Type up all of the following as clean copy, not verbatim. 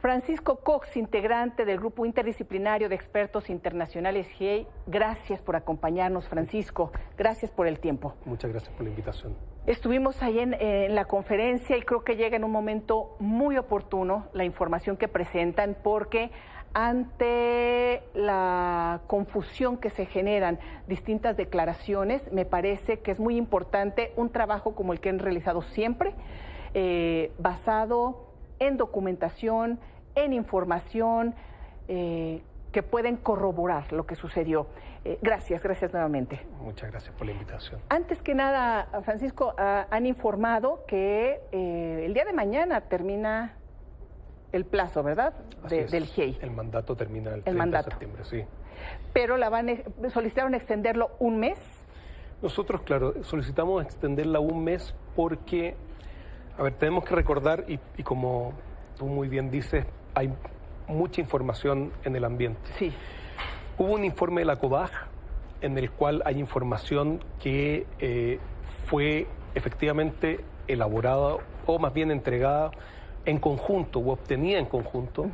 Francisco Cox, integrante del Grupo Interdisciplinario de Expertos Internacionales GIEI, gracias por acompañarnos, Francisco. Gracias por el tiempo. Muchas gracias por la invitación. Estuvimos ahí en la conferencia y creo que llega en un momento muy oportuno la información que presentan, porque ante la confusión que se generan distintas declaraciones, me parece que es muy importante un trabajo como el que han realizado siempre, basado en documentación, en información, que pueden corroborar lo que sucedió. Gracias nuevamente. Muchas gracias por la invitación. Antes que nada, Francisco, han informado que el día de mañana termina el plazo, ¿verdad? Del GIEI. El mandato termina el 30 de septiembre, sí. Pero solicitaron extenderlo un mes. Nosotros, claro, solicitamos extenderla un mes porque, a ver, tenemos que recordar, y como tú muy bien dices, hay mucha información en el ambiente. Sí. Hubo un informe de la COBAG en el cual hay información que fue efectivamente elaborada o más bien entregada en conjunto o obtenida en conjunto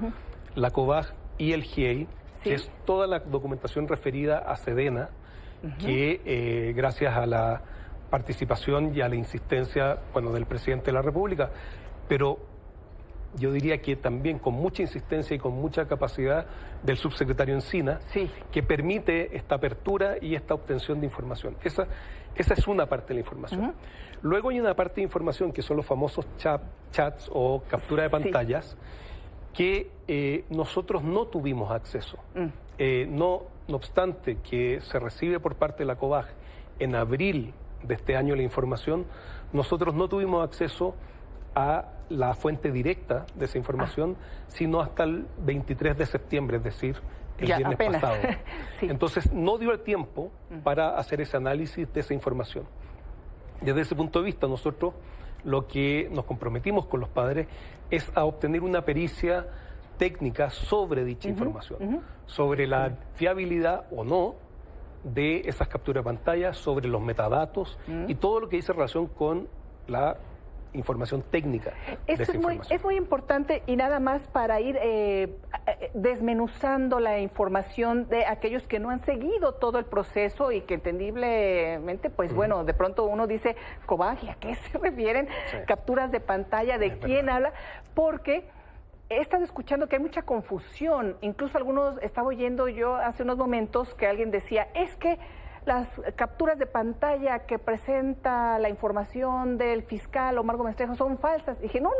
la COBAG y el GIEI, que es toda la documentación referida a Sedena, que gracias a la participación y a la insistencia, bueno, del presidente de la República, pero yo diría que también con mucha insistencia y con mucha capacidad del subsecretario Encina, que permite esta apertura y esta obtención de información. Esa es una parte de la información. Luego hay una parte de información que son los famosos chats o captura de pantallas, que nosotros no tuvimos acceso. No obstante que se recibe por parte de la COBAG en abril de este año la información, nosotros no tuvimos acceso a la fuente directa de esa información, sino hasta el 23 de septiembre, es decir, el viernes pasado. Entonces, no dio el tiempo para hacer ese análisis de esa información. Desde ese punto de vista, nosotros lo que nos comprometimos con los padres es a obtener una pericia técnica sobre dicha información, sobre la fiabilidad o no de esas capturas de pantalla, sobre los metadatos y todo lo que dice relación con la información técnica. Esto es muy importante, y nada más para ir desmenuzando la información de aquellos que no han seguido todo el proceso y que entendiblemente, pues bueno, de pronto uno dice, COBAG, ¿a qué se refieren? Capturas de pantalla, ¿de quién habla? Porque he estado escuchando que hay mucha confusión. Incluso estaba oyendo yo hace unos momentos que alguien decía, es que las capturas de pantalla que presenta la información del fiscal Omar Gómez Trejo son falsas. Dije, no,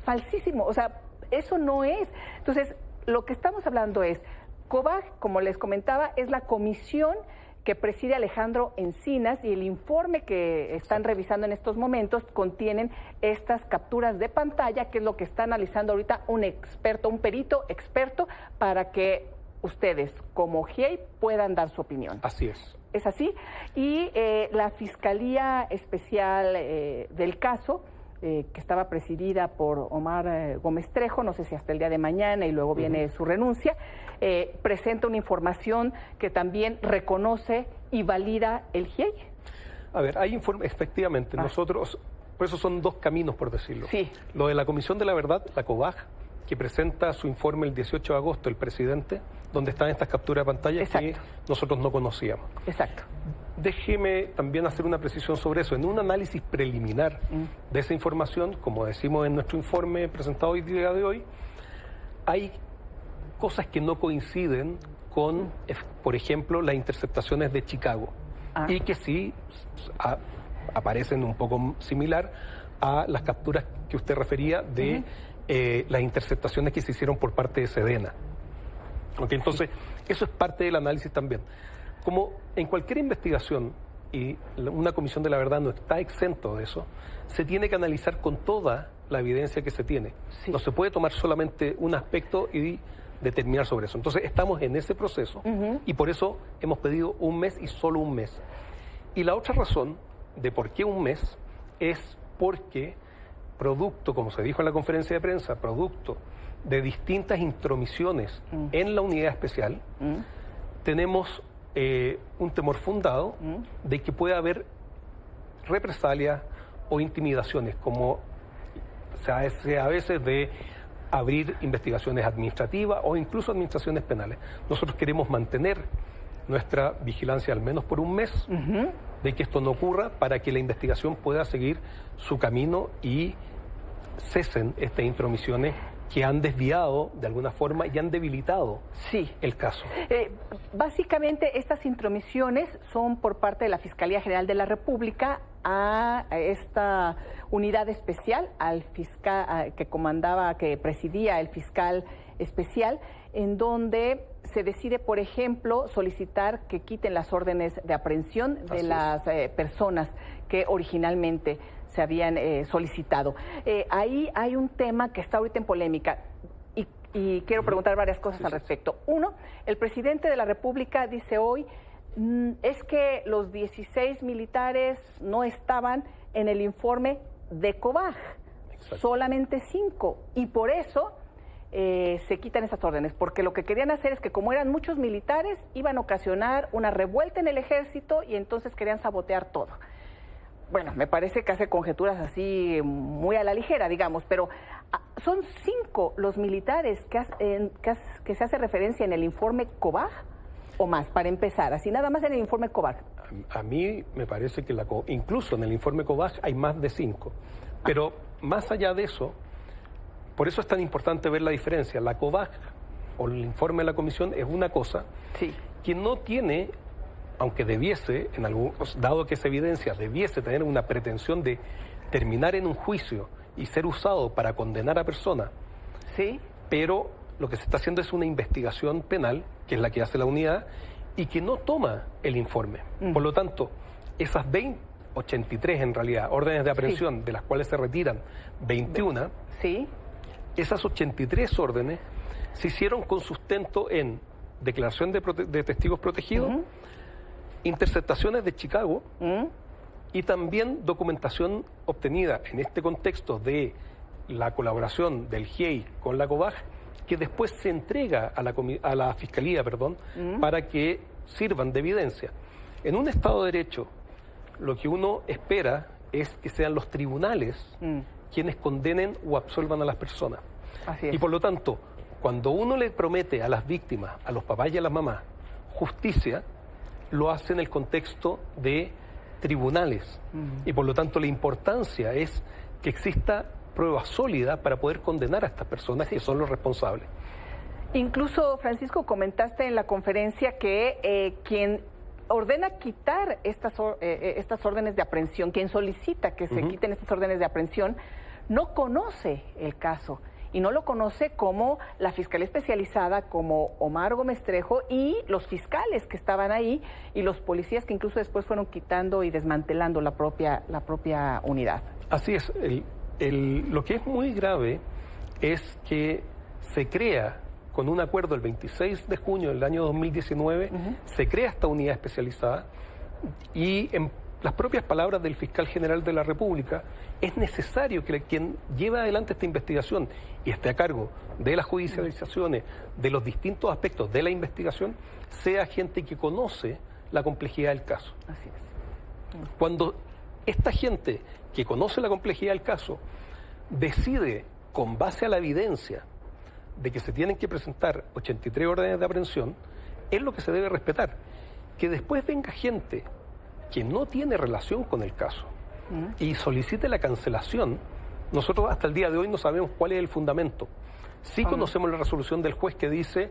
falsísimo. O sea, eso no es. Entonces, lo que estamos hablando es, COBAG, como les comentaba, es la comisión que preside Alejandro Encinas, y el informe que están revisando en estos momentos contienen estas capturas de pantalla, que es lo que está analizando ahorita un experto, un perito experto, para que ustedes, como GIEI, puedan dar su opinión. Así es. ¿Es así? Y la Fiscalía Especial del caso, que estaba presidida por Omar Gómez Trejo, no sé si hasta el día de mañana y luego viene su renuncia, presenta una información que también reconoce y valida el GIEI. A ver, hay efectivamente, nosotros, por eso son dos caminos, por decirlo. Sí. Lo de la Comisión de la Verdad, la COBAG, que presenta su informe el 18 de agosto, el presidente, donde están estas capturas de pantalla que nosotros no conocíamos. Exacto. Déjeme también hacer una precisión sobre eso. En un análisis preliminar de esa información, como decimos en nuestro informe presentado hoy día de hoy, hay cosas que no coinciden con, por ejemplo, las interceptaciones de Chicago, y que sí aparecen un poco similar a las capturas que usted refería de las interceptaciones que se hicieron por parte de Sedena. Entonces, eso es parte del análisis también. Como en cualquier investigación, y una comisión de la verdad no está exento de eso, se tiene que analizar con toda la evidencia que se tiene. No se puede tomar solamente un aspecto y determinar sobre eso. Entonces, estamos en ese proceso y por eso hemos pedido un mes y solo un mes. Y la otra razón de por qué un mes es porque, producto, como se dijo en la conferencia de prensa, producto de distintas intromisiones en la unidad especial, tenemos un temor fundado de que pueda haber represalias o intimidaciones, como se hace a veces de abrir investigaciones administrativas o incluso administraciones penales. Nosotros queremos mantener nuestra vigilancia al menos por un mes de que esto no ocurra para que la investigación pueda seguir su camino y cesen estas intromisiones que han desviado de alguna forma y han debilitado el caso. Básicamente estas intromisiones son por parte de la Fiscalía General de la República a esta unidad especial, al fiscal que presidía el fiscal especial, en donde se decide, por ejemplo, solicitar que quiten las órdenes de aprehensión de las personas que originalmente se habían solicitado. Ahí hay un tema que está ahorita en polémica y quiero preguntar varias cosas al respecto. Uno, el presidente de la República dice hoy es que los 16 militares no estaban en el informe de COBAG, solamente 5, y por eso se quitan esas órdenes, porque lo que querían hacer es que como eran muchos militares, iban a ocasionar una revuelta en el ejército y entonces querían sabotear todo. Bueno, me parece que hace conjeturas así muy a la ligera, digamos, pero son 5 los militares que se hace referencia en el informe COBAG, o más, para empezar, así nada más en el informe COBAG. A mí me parece que incluso en el informe COBAG hay más de 5, pero más allá de eso, por eso es tan importante ver la diferencia. La COBAG o el informe de la comisión es una cosa que no tiene, aunque debiese, dado que es evidencia, debiese tener una pretensión de terminar en un juicio y ser usado para condenar a personas. Pero lo que se está haciendo es una investigación penal, que es la que hace la unidad, y que no toma el informe. Por lo tanto, esas 83 en realidad órdenes de aprehensión, de las cuales se retiran 21, esas 83 órdenes se hicieron con sustento en declaración de testigos protegidos, interceptaciones de Chicago y también documentación obtenida en este contexto de la colaboración del GIEI con la COBAG, que después se entrega a la Fiscalía, para que sirvan de evidencia. En un Estado de Derecho, lo que uno espera es que sean los tribunales quienes condenen o absolvan a las personas. Así es. Y por lo tanto, cuando uno le promete a las víctimas, a los papás y a las mamás, justicia, lo hace en el contexto de tribunales. Y por lo tanto, la importancia es que exista prueba sólida para poder condenar a estas personas que son los responsables. Incluso, Francisco, comentaste en la conferencia que quien ordena quitar estas órdenes de aprehensión, quien solicita que se quiten estas órdenes de aprehensión, no conoce el caso y no lo conoce como la Fiscalía Especializada, como Omar Gómez Trejo y los fiscales que estaban ahí y los policías que incluso después fueron quitando y desmantelando la propia unidad. Así es. Lo que es muy grave es que se crea, con un acuerdo el 26 de junio del año 2019, se crea esta unidad especializada y en las propias palabras del fiscal general de la República, es necesario que quien lleve adelante esta investigación y esté a cargo de las judicializaciones, de los distintos aspectos de la investigación, sea gente que conoce la complejidad del caso. Así es. Cuando esta gente que conoce la complejidad del caso decide, con base a la evidencia de que se tienen que presentar 83 órdenes de aprehensión, es lo que se debe respetar. Que después venga gente que no tiene relación con el caso y solicite la cancelación, nosotros hasta el día de hoy no sabemos cuál es el fundamento. Sí conocemos la resolución del juez que dice,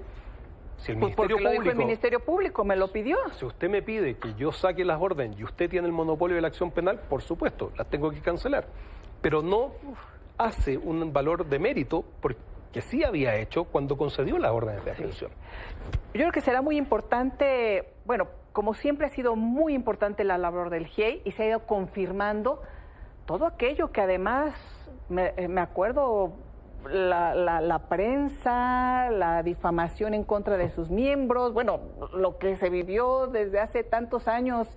si el Ministerio Público... Lo dijo el Ministerio Público, me lo pidió. Si usted me pide que yo saque las órdenes y usted tiene el monopolio de la acción penal, por supuesto, las tengo que cancelar. Pero no hace un valor de mérito porque sí había hecho cuando concedió las órdenes de aprehensión. Yo creo que será muy importante, bueno, como siempre ha sido muy importante la labor del GIEI y se ha ido confirmando todo aquello que además, me acuerdo, la prensa, la difamación en contra de sus miembros, bueno, lo que se vivió desde hace tantos años,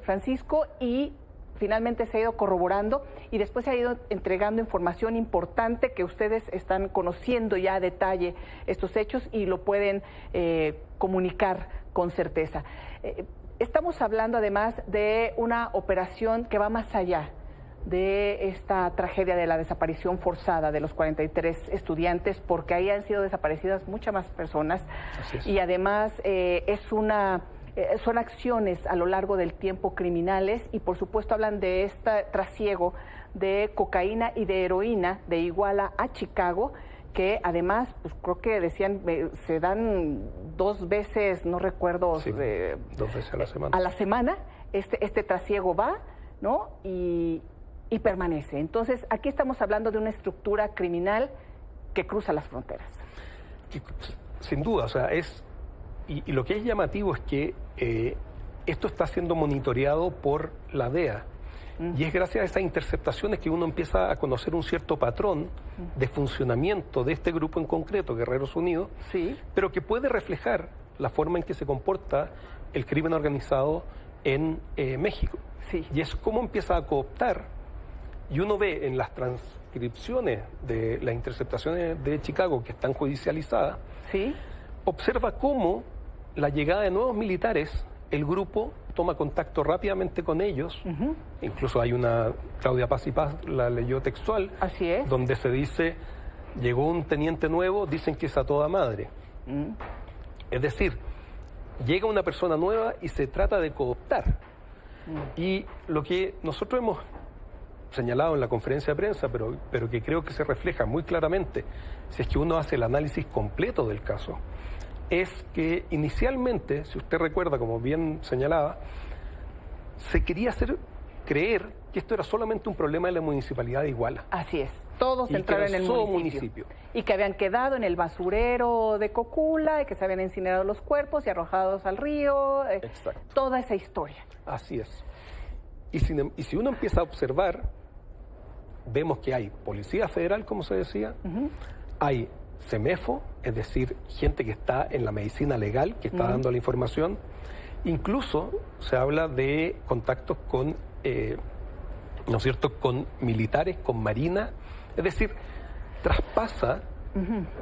Francisco, y finalmente se ha ido corroborando y después se ha ido entregando información importante que ustedes están conociendo ya a detalle estos hechos y lo pueden comunicar con certeza. Estamos hablando además de una operación que va más allá de esta tragedia de la desaparición forzada de los 43 estudiantes, porque ahí han sido desaparecidas muchas más personas. Así es. Y además son acciones a lo largo del tiempo criminales, y por supuesto hablan de este trasiego de cocaína y de heroína de Iguala a Chicago, que además, pues creo que decían, se dan 2 veces, no recuerdo, sí, 2 veces a la semana. A la semana, este trasiego va, ¿no? Y permanece. Entonces, aquí estamos hablando de una estructura criminal que cruza las fronteras. Sin duda, o sea, y lo que es llamativo es que esto está siendo monitoreado por la DEA. Y es gracias a esas interceptaciones que uno empieza a conocer un cierto patrón de funcionamiento de este grupo en concreto, Guerreros Unidos, sí, pero que puede reflejar la forma en que se comporta el crimen organizado en México. Sí. Y es cómo empieza a cooptar, y uno ve en las transcripciones de las interceptaciones de Chicago que están judicializadas, sí, observa cómo la llegada de nuevos militares, el grupo toma contacto rápidamente con ellos. Incluso hay una, Claudia Paz y Paz la leyó textual, así es, donde se dice, llegó un teniente nuevo, dicen que es a toda madre. Es decir, llega una persona nueva y se trata de cooptar. Y lo que nosotros hemos señalado en la conferencia de prensa, pero que creo que se refleja muy claramente, si es que uno hace el análisis completo del caso, es que inicialmente, si usted recuerda, como bien señalaba, se quería hacer creer que esto era solamente un problema de la municipalidad de Iguala. Así es, todos entraron en el municipio. Y que habían quedado en el basurero de Cocula, y que se habían incinerado los cuerpos y arrojados al río. Exacto. Toda esa historia. Así es. Y si uno empieza a observar, vemos que hay Policía Federal, como se decía, hay CEMEFO, es decir, gente que está en la medicina legal, que está dando la información. Incluso se habla de contactos con, ¿no es cierto?, con militares, con Marina. Es decir, traspasa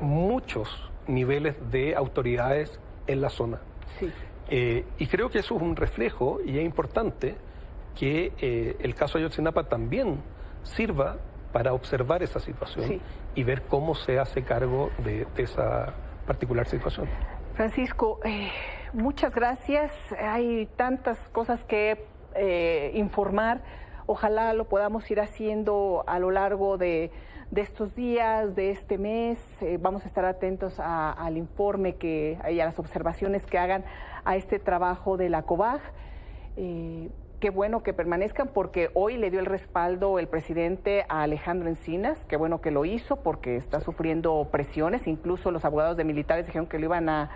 muchos niveles de autoridades en la zona. Sí. Y creo que eso es un reflejo, y es importante que el caso Ayotzinapa también sirva para observar esa situación, sí, y ver cómo se hace cargo de esa particular situación. Francisco, muchas gracias. Hay tantas cosas que informar. Ojalá lo podamos ir haciendo a lo largo de estos días, de este mes. Vamos a estar atentos al informe y a las observaciones que hagan a este trabajo de la COBAG. Qué bueno que permanezcan, porque hoy le dio el respaldo el presidente a Alejandro Encinas. Qué bueno que lo hizo, porque está sufriendo presiones. Incluso los abogados de militares dijeron que lo iban a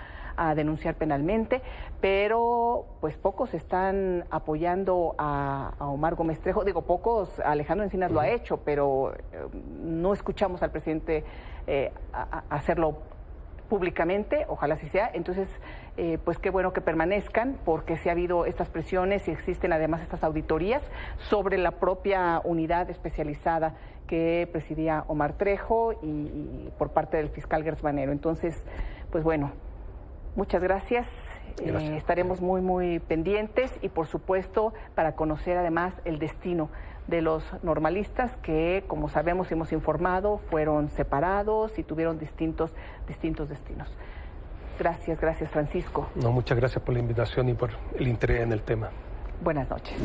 denunciar penalmente, pero pues pocos están apoyando a Omar Gómez Trejo. Digo, pocos, Alejandro Encinas lo ha hecho, pero no escuchamos al presidente hacerlo públicamente. Ojalá así sea. Entonces, pues qué bueno que permanezcan, porque sí ha habido estas presiones y existen además estas auditorías sobre la propia unidad especializada que presidía Omar Trejo y por parte del fiscal Gersmanero. Entonces, pues bueno, muchas gracias. Estaremos muy, muy pendientes, y por supuesto para conocer además el destino de los normalistas que, como sabemos y hemos informado, fueron separados y tuvieron distintos destinos. Gracias Francisco. No, muchas gracias por la invitación y por el interés en el tema. Buenas noches.